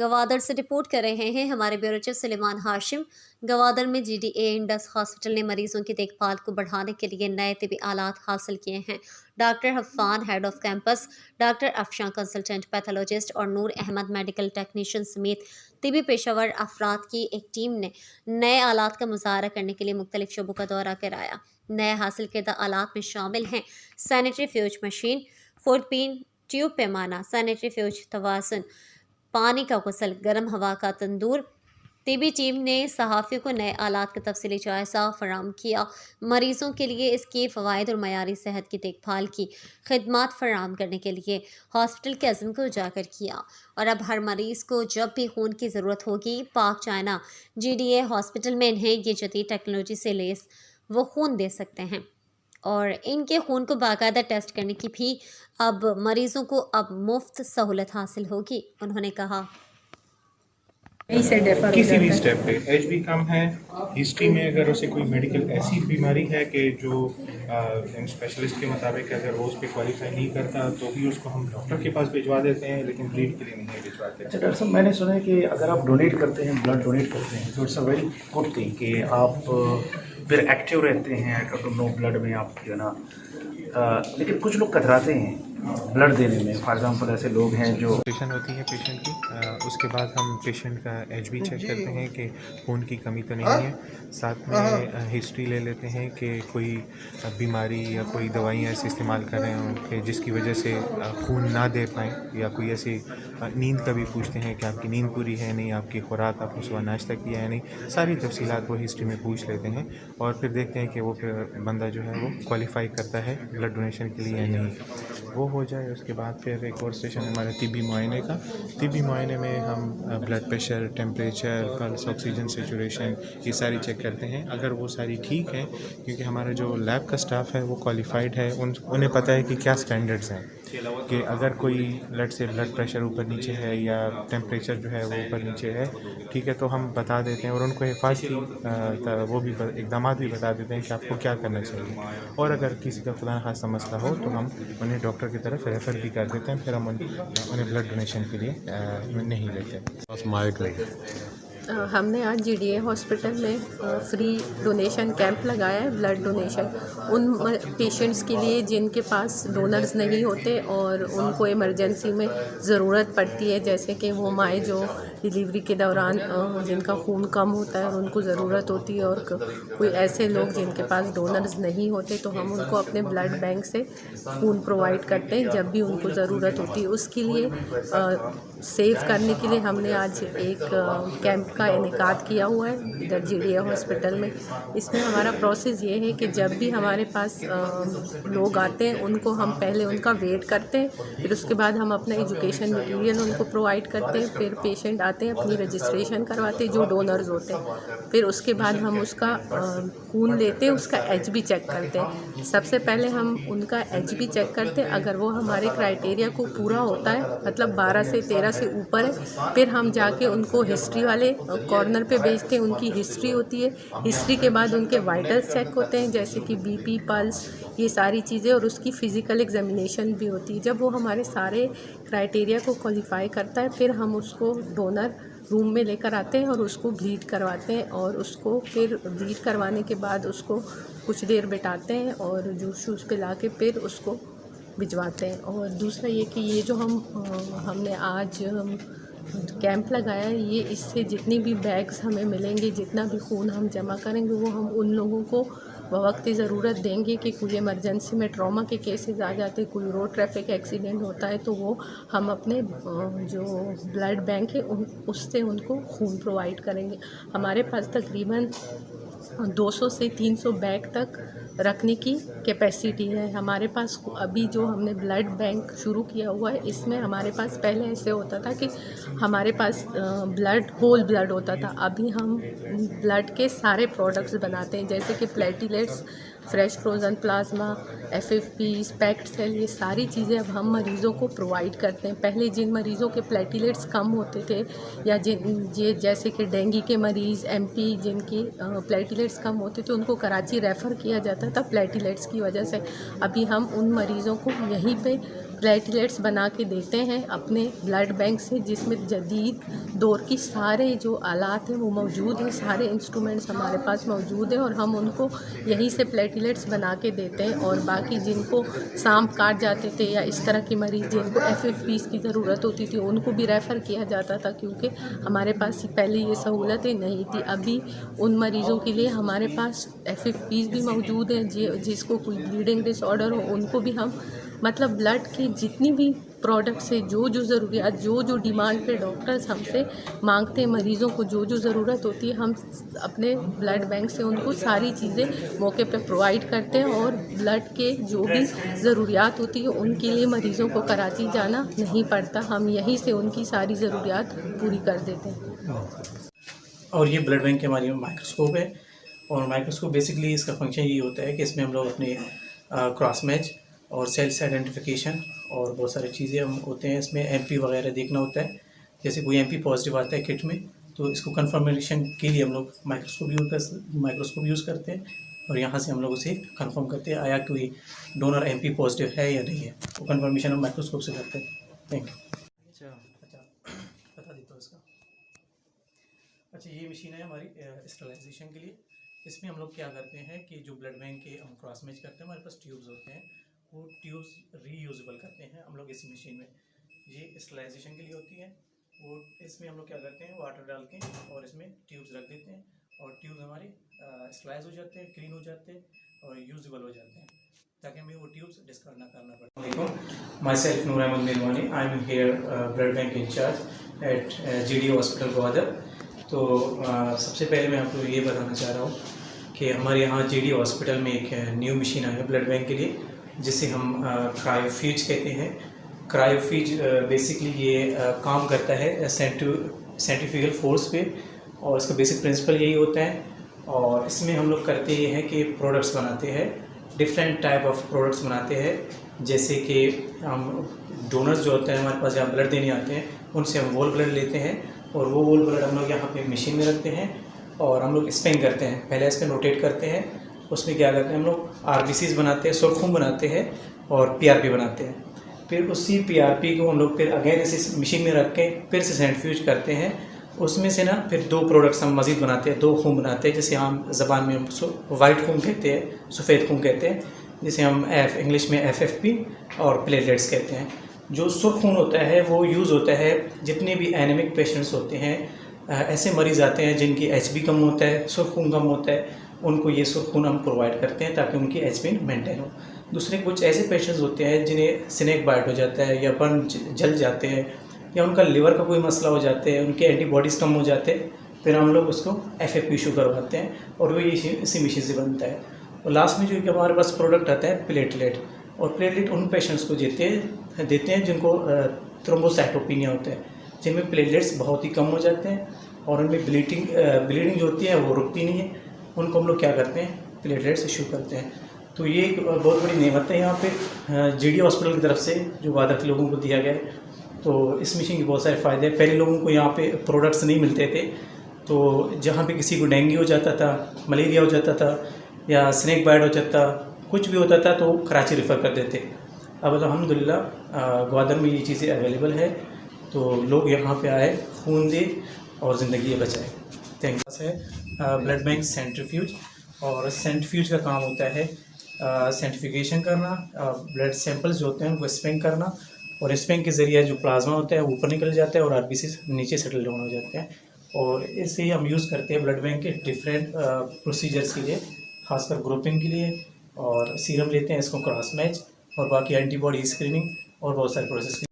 गवादर से रिपोर्ट कर रहे हैं हमारे ब्यूरो चीफ सुलेमान हाशिम। गवादर में जीडीए इंडस हॉस्पिटल ने मरीजों की देखभाल को बढ़ाने के लिए नए तिबी आलात हासिल किए हैं। Doctor Hafan head of campus, doctor Afshan consultant pathologist और नूर अहमद मेडिकल टेक्नीशियन समेत तिबी पेशावर अफराद की एक टीम ने नए आलात का मुजाहरा करने के लिए मुख्तलिफ शोबों का दौरा कराया। नए हासिल करदा आलात में शामिल हैं सैनिटरी फ्यूज मशीन, फूडपीन, ट्यूब पैमाना, सैनिटरी फ्यूज तवाज़ुन, पानी का गुसल, गर्म हवा का तंदूर। तिबी टीम ने सहाफ़ियों को नए आलात का तफसीली जायज़ा फराहम किया। मरीज़ों के लिए इसके फ़वाइद और मयारी सेहत की देखभाल की खिदमात फराहम करने के लिए हॉस्पिटल के अज़्म को उजागर किया। और अब हर मरीज़ को जब भी खून की ज़रूरत होगी, पाक चाइना जीडीए हॉस्पिटल में इन्हें ये जदीद टेक्नोलॉजी से लैस वो खून दे सकते हैं और इनके खून को बाकायदा टेस्ट करने की भी अब मरीजों को अब मुफ्त सहूलत हासिल होगी। उन्होंने कहा, किसी भी स्टेप पे एज भी कम है, हिस्ट्री में अगर उसे कोई मेडिकल ऐसी बीमारी है कि जो स्पेशलिस्ट के मुताबिक अगर वो उस पर क्वालिफाई नहीं करता तो भी उसको हम डॉक्टर के पास भिजवा देते हैं, लेकिन ब्लीड के लिए नहीं भिजवाते। अच्छा डॉक्टर साहब, मैंने सुना है कि अगर आप डोनेट करते हैं, ब्लड डोनेट करते हैं तो it's a very good thing कि आप फिर एक्टिव रहते हैं। नो ब्लड में आप जो है ना, लेकिन कुछ लोग कतराते हैं ब्लड देने में। फॉर एग्जांपल ऐसे लोग हैं जो ऑपरेशन होती है पेशेंट की, उसके बाद हम पेशेंट का एच बी चेक करते हैं कि खून की कमी तो नहीं है। साथ में हिस्ट्री ले लेते हैं कि कोई बीमारी या कोई दवाइयाँ ऐसी इस्तेमाल कर रहे हों कि जिसकी वजह से खून ना दे पाएँ, या कोई ऐसी नींद का भी पूछते हैं कि आपकी नींद पूरी है नहीं, आपकी खुराक आपने सुबह नाश्ता किया है नहीं। सारी तफसीलात वो हिस्ट्री में पूछ लेते हैं और फिर देखते हैं कि वो फिर बंदा जो है वो क्वालिफाई करता है ब्लड डोनेशन के लिए या नहीं। वो हो जाए उसके बाद फिर एक और सेशन हमारे तिबी मुआयने का। तिबी मुआयने में हम blood pressure, temperature, pulse, oxygen saturation, ये सारी चेक करते हैं। अगर वो सारी ठीक है, क्योंकि हमारा जो लैब का स्टाफ है वो क्वालिफाइड है, उन्हें पता है कि क्या स्टैंडर्ड्स हैं, कि अगर कोई ब्लड से ब्लड प्रेशर ऊपर नीचे है या टेम्परेचर जो है वो ऊपर नीचे है, ठीक है, तो हम बता देते हैं और उनको हिफाजती वो भी इकदाम भी बता देते हैं कि आपको क्या करना चाहिए। और अगर किसी का खुदा न खास्ता मसला हो तो हम उन्हें डॉक्टर की तरफ रेफ़र भी कर देते हैं, फिर हम उन्हें ब्लड डोनेशन के लिए नहीं लेते। हमने आज जीडीए हॉस्पिटल में फ्री डोनेशन कैंप लगाया है, ब्लड डोनेशन उन पेशेंट्स के लिए जिनके पास डोनर्स नहीं होते और उनको इमरजेंसी में ज़रूरत पड़ती है, जैसे कि वो माएँ जो डिलीवरी के दौरान जिनका खून कम होता है और उनको ज़रूरत होती है, और कोई ऐसे लोग जिनके पास डोनर्स नहीं होते तो हम उनको अपने ब्लड बैंक से खून प्रोवाइड करते हैं जब भी उनको ज़रूरत होती है। उसके लिए सेव करने के लिए हमने आज एक कैंप का इनेकाद किया हुआ है इधर जीडीए हॉस्पिटल में। इसमें हमारा प्रोसेस ये है कि जब भी हमारे पास लोग आते हैं उनको हम पहले उनका वेट करते हैं, फिर उसके बाद हम अपना एजुकेशन मटेरियल उनको प्रोवाइड करते हैं, फिर पेशेंट आते हैं अपनी रजिस्ट्रेशन करवाते हैं जो डोनर्स होते हैं, फिर उसके बाद हम उसका खून लेते हैं, उसका एचबी चेक करते हैं। सबसे पहले हम उनका एचबी चेक करते हैं, अगर वो हमारे क्राइटेरिया को पूरा होता है, मतलब 12 से 13 से ऊपर है, फिर हम जाके उनको हिस्ट्री वाले कॉर्नर पे भेजते हैं। उनकी हिस्ट्री होती है, हिस्ट्री के बाद उनके वाइटल्स चेक होते हैं जैसे कि बीपी, पल्स, ये सारी चीज़ें, और उसकी फ़िज़िकल एग्जामिनेशन भी होती है। जब वो हमारे सारे क्राइटेरिया को क्वालिफाई करता है फिर हम उसको डोनर रूम में लेकर आते हैं और उसको ब्लीड करवाते हैं, और उसको फिर ब्लीड करवाने के बाद उसको कुछ देर बिठाते हैं और जूस वूस पिला के फिर उसको भिजवाते हैं। और दूसरा ये कि ये जो हमने आज कैंप लगाया है, ये इससे जितनी भी बैग्स हमें मिलेंगे, जितना भी खून हम जमा करेंगे, वो हम उन लोगों को बवक्त ज़रूरत देंगे कि कोई इमरजेंसी में ट्रॉमा के केसेस आ जाते, कोई रोड ट्रैफिक एक्सीडेंट होता है, तो वो हम अपने जो ब्लड बैंक है उससे उनको खून प्रोवाइड करेंगे। हमारे पास तकरीबन 200 से 300 बैग तक रखने की कैपेसिटी है हमारे पास। अभी जो हमने ब्लड बैंक शुरू किया हुआ है, इसमें हमारे पास पहले ऐसे होता था कि हमारे पास ब्लड होल ब्लड होता था, अभी हम ब्लड के सारे प्रोडक्ट्स बनाते हैं, जैसे कि platelets, fresh frozen plasma, FFP, packed cell, ये सारी चीज़ें अब हम मरीज़ों को प्रोवाइड करते हैं। पहले जिन मरीज़ों के प्लेटिलेट्स कम होते थे, या जैसे कि डेंगू के मरीज़, एमपी, जिनकी प्लेटिलेट्स कम होते थे, उनको कराची रेफ़र किया जाता था प्लेटिलेट्स की वजह से। अभी हम उन मरीज़ों को यहीं पे प्लेटलेट्स बना के देते हैं अपने ब्लड बैंक से, जिसमें जदीद दौर की सारे जो आलात हैं वो मौजूद हैं, सारे इंस्ट्रूमेंट्स हमारे पास मौजूद हैं और हम उनको यहीं से प्लेटलेट्स बना के देते हैं। और बाकी जिनको सांप काट जाते थे या इस तरह के मरीज़ जिनको FFPs की ज़रूरत होती थी उनको भी रेफ़र किया जाता था, क्योंकि हमारे पास पहले ये सहूलतें नहीं थी। अभी उन मरीज़ों के लिए हमारे पास FFPs भी मौजूद हैं, जिसको कोई ब्लीडिंग डिसऑर्डर हो उनको भी हम मतलब ब्लड की जितनी भी प्रोडक्ट से जो ज़रूरियात जो डिमांड पे डॉक्टर्स हमसे मांगते हैं, मरीज़ों को जो ज़रूरत होती है हम अपने ब्लड बैंक से उनको सारी चीज़ें मौके पे प्रोवाइड करते हैं। और ब्लड के जो भी ज़रूरियात होती है उनके लिए मरीज़ों को कराची जाना नहीं पड़ता, हम यहीं से उनकी सारी ज़रूरियात पूरी कर देते हैं। और ये ब्लड बैंक की हमारी माइक्रोस्कोप है, और माइक्रोस्कोप बेसिकली इसका फंक्शन ये होता है कि इसमें हम लोग अपने क्रॉस मैच और सेल्स आइडेंटिफिकेशन और बहुत सारी चीज़ें हम होते हैं। इसमें MP वगैरह देखना होता है, जैसे कोई MP पॉजिटिव आता है किट में तो इसको कंफर्मेशन के लिए हम लोग माइक्रोस्कोप यूज़ करते हैं और यहाँ से हम लोग उसे कंफर्म करते हैं आया कोई डोनर MP पॉजिटिव है या नहीं है, वो कंफर्मेशन हम माइक्रोस्कोप से करते हैं। Thank you. अच्छा बता देता हूँ इसका। अच्छा, ये मशीन है हमारी स्टरलाइजेशन के लिए। इसमें हम लोग क्या करते हैं कि जो ब्लड बैंक के हम क्रॉस मैच करते हैं, हमारे पास ट्यूब्स होते हैं, वो ट्यूब्स रीयूजेबल करते हैं हम लोग इस मशीन में। ये स्टरलाइजेशन के लिए होती है, वो इसमें हम लोग क्या करते हैं वाटर डाल के और इसमें ट्यूब्स रख देते हैं और ट्यूब्स हमारे स्टरलाइज हो जाते हैं, क्लीन हो जाते हैं और यूजेबल हो जाते हैं, ताकि हमें वो ट्यूब्स डिस्कार्ड ना करना पड़े। Myself Noor Ahmed Mirwani, I am here blood bank incharge at GDA hospital Gwadar. तो सबसे पहले मैं आपको ये बताना चाह रहा हूँ कि हमारे यहाँ GDA हॉस्पिटल में एक न्यू मशीन आई है ब्लड बैंक के लिए, जिसे हम क्रायोफ्यूज कहते हैं। क्रायोफ्यूज बेसिकली ये काम करता है सेंट्रीफ्यूगल फोर्स पे, और इसका बेसिक प्रिंसिपल यही होता है। और इसमें हम लोग करते ये हैं कि प्रोडक्ट्स बनाते हैं, डिफरेंट टाइप ऑफ प्रोडक्ट्स बनाते हैं, जैसे कि हम डोनर्स जो होते हैं हमारे पास जहाँ ब्लड देने आते हैं उनसे हम वोल ब्लड लेते हैं और वो वोल ब्लड हम लोग यहाँ पे मशीन में रखते हैं और हम लोग स्पिन करते हैं। पहले स्पिन रोटेट करते हैं, उसमें क्या करते हैं हम लोग RBCs बनाते हैं, सुरखून बनाते हैं और PRP बनाते हैं। फिर उसी PRP को हम लोग फिर अगेन इसे मशीन में रख के फिर से सेंट्रीफ्यूज करते हैं। उसमें से ना फिर 2 प्रोडक्ट्स हम मज़ीद बनाते हैं, 2 खून बनाते हैं, जिसे हम ज़बान में हम वाइट खून कहते हैं, सफ़ेद खून कहते हैं, जिसे हम इंग्लिश में FFP और प्लेटलेट्स कहते हैं। जो सुरखून होता है वो यूज़ होता है जितने भी एनीमिक पेशेंट्स होते हैं, ऐसे मरीज़ आते हैं जिनकी HB कम होता है, सुरखून कम होता है, उनको ये सुरखून हम प्रोवाइड करते हैं ताकि उनकी HB मेंटेन हो। दूसरे कुछ ऐसे पेशेंट्स होते हैं जिन्हें स्नेक बाइट हो जाता है या बर्न जल जाते हैं या उनका लिवर का कोई मसला हो जाता है, उनके एंटीबॉडीज़ कम हो जाते हैं, फिर हम लोग उसको FFP इशू करवाते हैं और वो इसी मशीन से बनता है। और लास्ट में जो कि हमारे पास प्रोडक्ट आता है प्लेटलेट, और प्लेटलेट उन पेशेंट्स को देते हैं जिनको थ्रोम्बोसाइटोपिनिया होता है, जिनमें प्लेटलेट्स बहुत ही कम हो जाते हैं और उनमें ब्लीडिंग जो होती है वो रुकती नहीं है, उनको हम लोग क्या करते हैं प्लेटलेट्स इशू करते हैं। तो ये एक बहुत बड़ी नेमत है यहाँ पे GDA हॉस्पिटल की तरफ से जो ग्वादर के लोगों को दिया गया है। तो इस मशीन के बहुत सारे फ़ायदे हैं। पहले लोगों को यहाँ पे प्रोडक्ट्स नहीं मिलते थे, तो जहाँ पे किसी को डेंगू हो जाता था, मलेरिया हो जाता था या स्नेक बाइट हो जाता, कुछ भी होता था तो कराची रेफ़र कर देते। अब अल्हम्दुलिल्लाह ग्वादर में ये चीज़ें अवेलेबल है, तो लोग यहाँ पे आए, खून दे और ज़िंदगी बचाए। Thank you. है ब्लड बैंक सेंट्रीफ्यूज, और सेंट्रीफ्यूज का काम होता है सेंट्रीफ्यूगेशन करना, ब्लड सैंपल्स जो होते हैं उनको स्पिन करना, और स्पिन के ज़रिए जो प्लाज्मा होता है ऊपर निकल जाता है और RBC नीचे सेटल डाउन हो जाते हैं। और इसे ही हम यूज़ करते हैं ब्लड बैंक के डिफरेंट प्रोसीजर्स के लिए, खासकर ग्रुपिंग के लिए, और सीरम लेते हैं इसको क्रॉस मैच और बाकी एंटीबॉडी स्क्रीनिंग और बहुत सारे प्रोसेस।